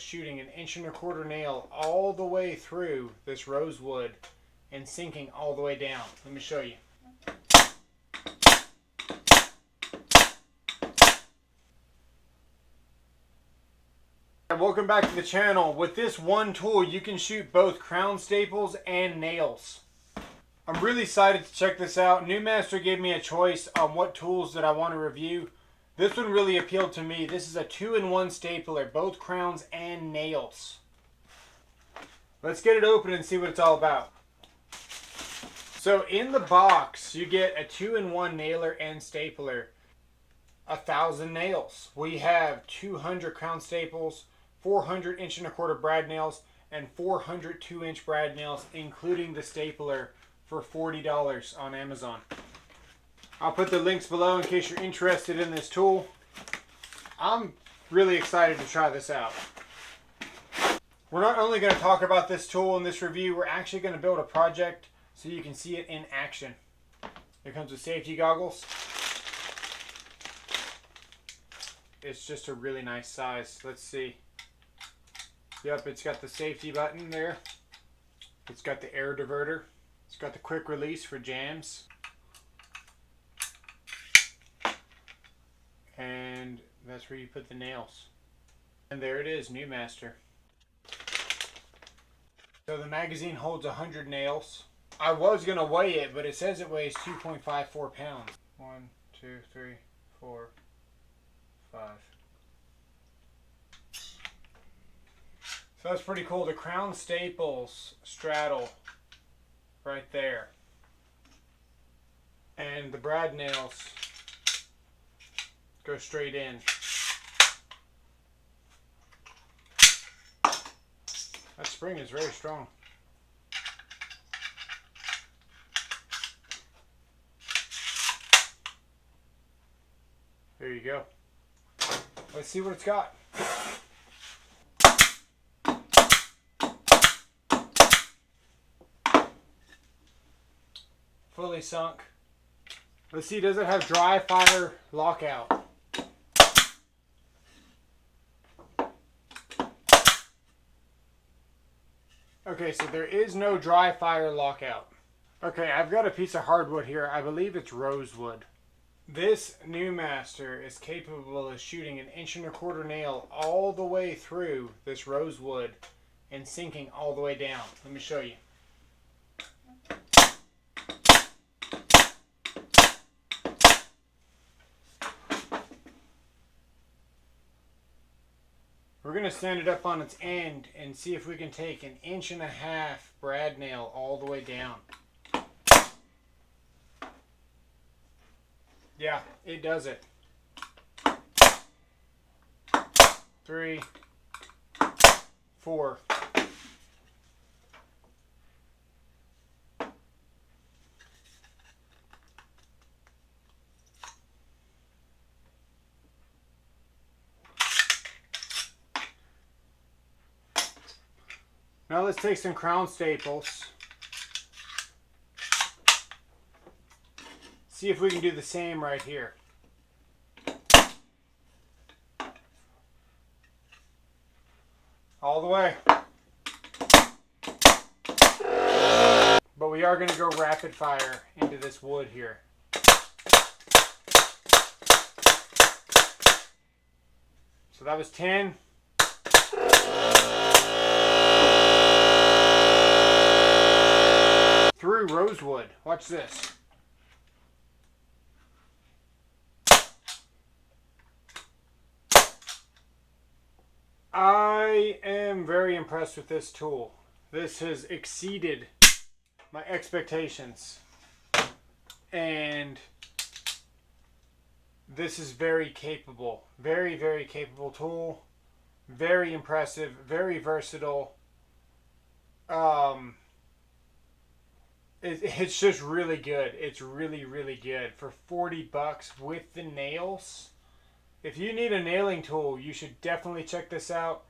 Shooting an 1.25 inch nail all the way through this rosewood and sinking all the way down. Let me show you. Welcome back to the channel. With this one tool you can shoot both crown staples and nails. I'm really excited to check this out. NeuMaster gave me a choice on what tools that I want to review. This one really appealed to me. This is a 2-in-1 stapler, both crowns and nails. Let's get it open and see what it's all about. So in the box you get a 2-in-1 nailer and stapler, 1,000 nails. We have 200 crown staples, 400 1.25 brad nails, and 400 2-inch brad nails, including the stapler, for $40 on Amazon. I'll put the links below in case you're interested in this tool. I'm really excited to try this out. We're not only going to talk about this tool in this review, we're actually going to build a project so you can see it in action. It comes with safety goggles. It's just a really nice size. Let's see. Yep, it's got the safety button there. It's got the air diverter. It's got the quick release for jams. And that's where you put the nails. And there it is, NeuMaster. So the magazine holds 100 nails. I was going to weigh it, but it says it weighs 2.54 pounds. 1, 2, 3, 4, 5. So that's pretty cool. The crown staples straddle right there. And the brad nails go straight in. That spring is very strong. There you go. Let's see what it's got. Fully sunk. Let's see, does it have dry fire lockout? Okay, so there is no dry fire lockout. Okay, I've got a piece of hardwood here. I believe it's rosewood. This NeuMaster is capable of shooting an 1.25 inch nail all the way through this rosewood and sinking all the way down. Let me show you. We're going to stand it up on its end and see if we can take an 1.5 inch brad nail all the way down. Yeah, it does it. 3, 4. Now let's take some crown staples. See if we can do the same right here. All the way. But we are going to go rapid fire into this wood here. So that was 10. Through rosewood. Watch this. I am very impressed with this tool. This has exceeded my expectations. And this is very capable. Very, very capable tool. Very impressive. Very versatile. It's just really good. It's really, really good. For $40 with the nails. If you need a nailing tool, you should definitely check this out.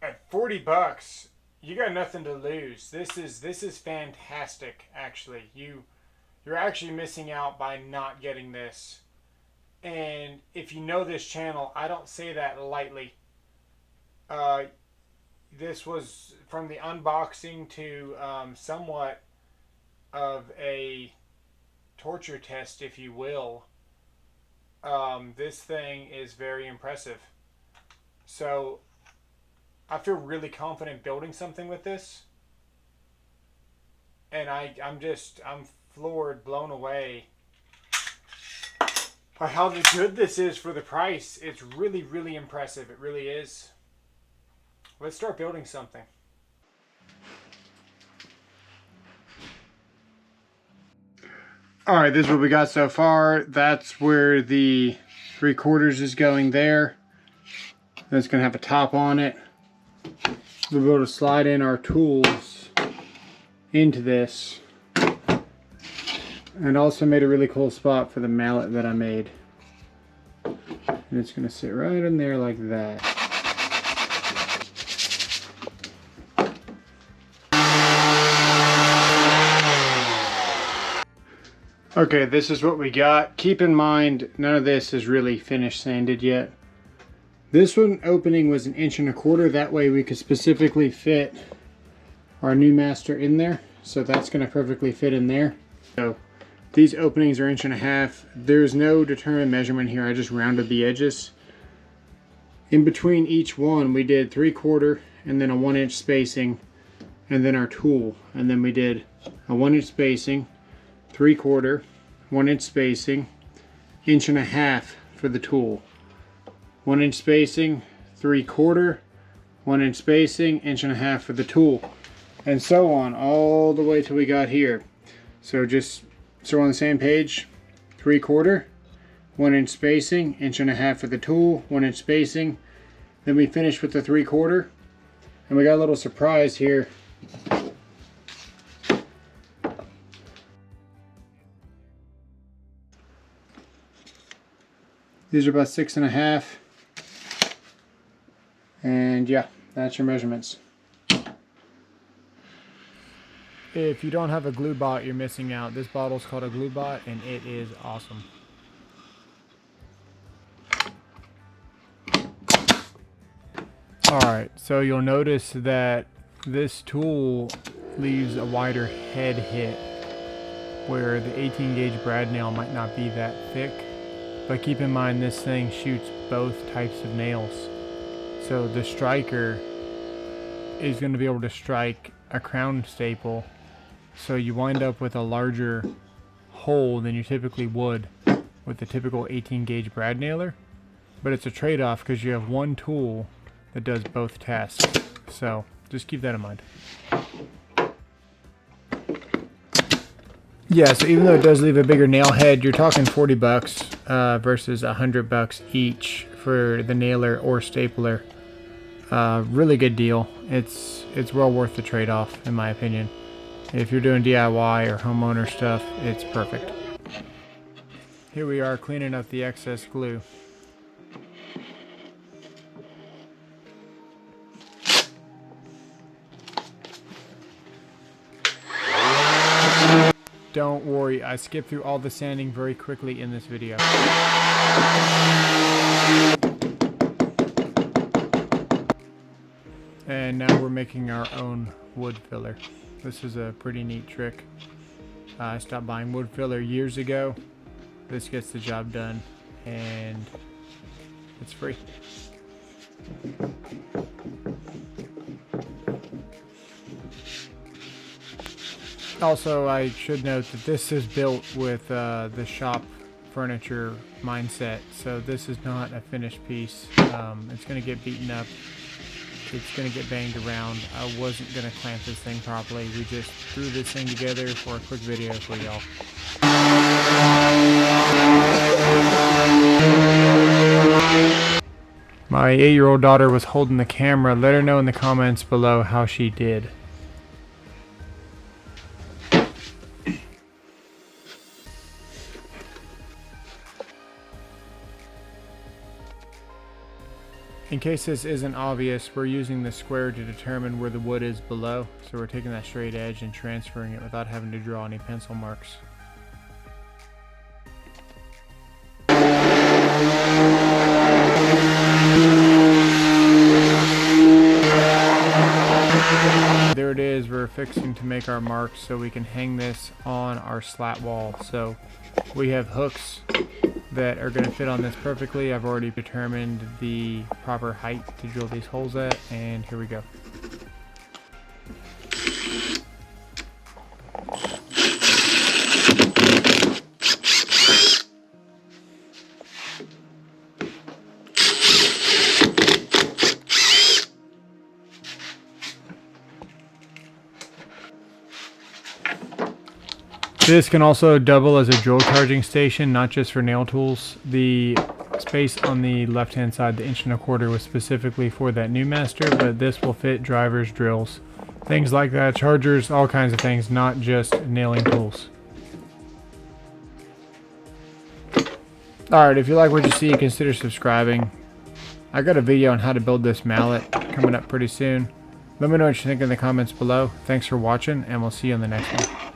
At $40, you got nothing to lose. This is fantastic, actually. You're actually missing out by not getting this. And if you know this channel, I don't say that lightly. this was from the unboxing to somewhat of a torture test, if you will. This thing is very impressive. So I feel really confident building something with this. And I'm floored, blown away by how good this is for the price. It's really, really impressive. It really is. Let's start building something. All right, this is what we got so far. That's where the 3/4 is going there. That's gonna have a top on it. We'll be able to slide in our tools into this. And also made a really cool spot for the mallet that I made. And it's gonna sit right in there like that. Okay, this is what we got. Keep in mind, none of this is really finished sanded yet. This one opening was 1.25 inches. That way we could specifically fit our NeuMaster in there. So that's gonna perfectly fit in there. So these openings are 1.5 inches. There's no determined measurement here. I just rounded the edges. In between each one, we did 3/4 and then a 1-inch spacing and then our tool. And then we did a 1-inch spacing, 3/4, 1-inch spacing, 1.5 inches for the tool. 1-inch spacing, 3/4, 1-inch spacing, 1.5 inches for the tool. And so on, all the way till we got here. So just so we're on the same page, 3/4, 1-inch spacing, 1.5 inches for the tool, 1-inch spacing. Then we finished with the 3/4. And we got a little surprise here. These are about 6.5. And yeah, that's your measurements. If you don't have a glue bot, you're missing out. This bottle is called a glue bot and it is awesome. Alright, so you'll notice that this tool leaves a wider head hit where the 18 gauge brad nail might not be that thick. But keep in mind, this thing shoots both types of nails. So the striker is going to be able to strike a crown staple. So you wind up with a larger hole than you typically would with the typical 18 gauge brad nailer. But it's a trade-off because you have one tool that does both tasks. So just keep that in mind. Yeah, so even though it does leave a bigger nail head, you're talking $40 versus $100 each for the nailer or stapler. Really good deal. It's well worth the trade-off, in my opinion. If you're doing DIY or homeowner stuff, it's perfect. Here we are cleaning up the excess glue. Don't worry, I skipped through all the sanding very quickly in this video. And now we're making our own wood filler. This is a pretty neat trick. I stopped buying wood filler years ago. This gets the job done and it's free. Also, I should note that this is built with the shop furniture mindset, so this is not a finished piece. It's going to get beaten up. It's going to get banged around. I wasn't going to clamp this thing properly. We just threw this thing together for a quick video for y'all. My 8-year-old daughter was holding the camera. Let her know in the comments below how she did. In case this isn't obvious, we're using the square to determine where the wood is below, so we're taking that straight edge and transferring it without having to draw any pencil marks. There it is. We're fixing to make our marks so we can hang this on our slat wall. So we have hooks that are going to fit on this perfectly. I've already determined the proper height to drill these holes at, and here we go. This can also double as a drill charging station, not just for nail tools. The space on the left hand side, the 1.25 inch, was specifically for that NeuMaster, but this will fit drivers, drills, things like that, chargers, all kinds of things, not just nailing tools. Alright, if you like what you see, consider subscribing. I got a video on how to build this mallet coming up pretty soon. Let me know what you think in the comments below. Thanks for watching, and we'll see you on the next one.